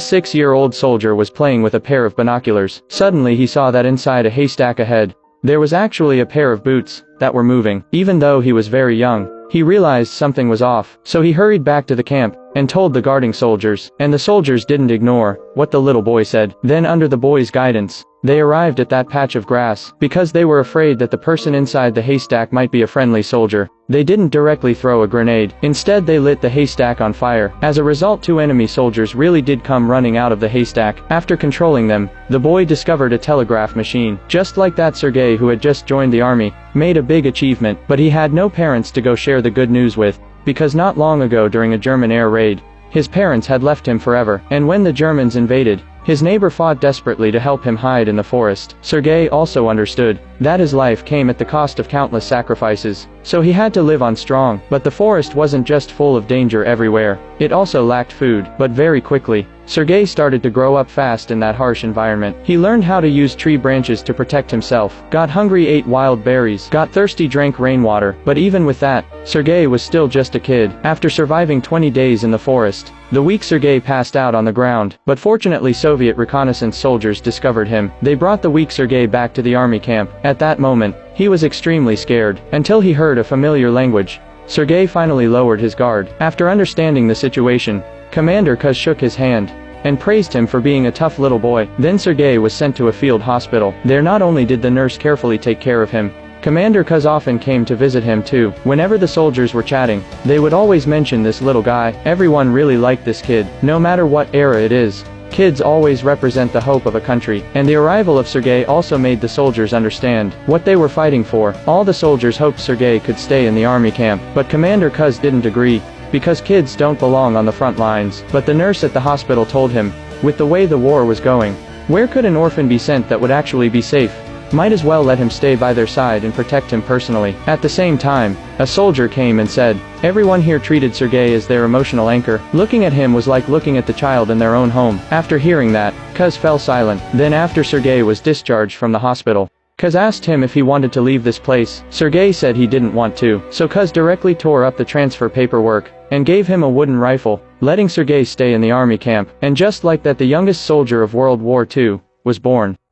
6-year-old soldier was playing with a pair of binoculars. Suddenly he saw that inside a haystack ahead, there was actually a pair of boots that were moving. Even though he was very young, he realized something was off, so he hurried back to the camp and told the guarding soldiers, and the soldiers didn't ignore what the little boy said. Then under the boy's guidance, they arrived at that patch of grass. Because they were afraid that the person inside the haystack might be a friendly soldier, they didn't directly throw a grenade. Instead they lit the haystack on fire. As a result, 2 enemy soldiers really did come running out of the haystack. After controlling them, the boy discovered a telegraph machine. Just like that, Sergei, who had just joined the army, made a big achievement, but he had no parents to go share the good news with, because not long ago during a German air raid, his parents had left him forever, and when the Germans invaded, his neighbor fought desperately to help him hide in the forest. Sergei also understood that his life came at the cost of countless sacrifices, so he had to live on strong. But the forest wasn't just full of danger everywhere, it also lacked food. But very quickly, Sergei started to grow up fast in that harsh environment. He learned how to use tree branches to protect himself, got hungry, ate wild berries, got thirsty, drank rainwater. But even with that, Sergei was still just a kid. After surviving 20 days in the forest, the weak Sergei passed out on the ground, but fortunately Soviet reconnaissance soldiers discovered him. They brought the weak Sergei back to the army camp. At that moment, he was extremely scared, until he heard a familiar language. Sergei finally lowered his guard. After understanding the situation, Commander Kuz shook his hand and praised him for being a tough little boy. Then Sergei was sent to a field hospital. There not only did the nurse carefully take care of him, Commander Kuz often came to visit him too. Whenever the soldiers were chatting, they would always mention this little guy. Everyone really liked this kid. No matter what era it is, kids always represent the hope of a country, and the arrival of Sergei also made the soldiers understand what they were fighting for. All the soldiers hoped Sergei could stay in the army camp, but Commander Kuz didn't agree, because kids don't belong on the front lines. But the nurse at the hospital told him, with the way the war was going, where could an orphan be sent that would actually be safe? Might as well let him stay by their side and protect him personally. At the same time, a soldier came and said, everyone here treated Sergei as their emotional anchor. Looking at him was like looking at the child in their own home. After hearing that, Kuz fell silent. Then after Sergei was discharged from the hospital, Kuz asked him if he wanted to leave this place. Sergei said he didn't want to, so Kuz directly tore up the transfer paperwork and gave him a wooden rifle, letting Sergei stay in the army camp. And just like that, the youngest soldier of World War II was born.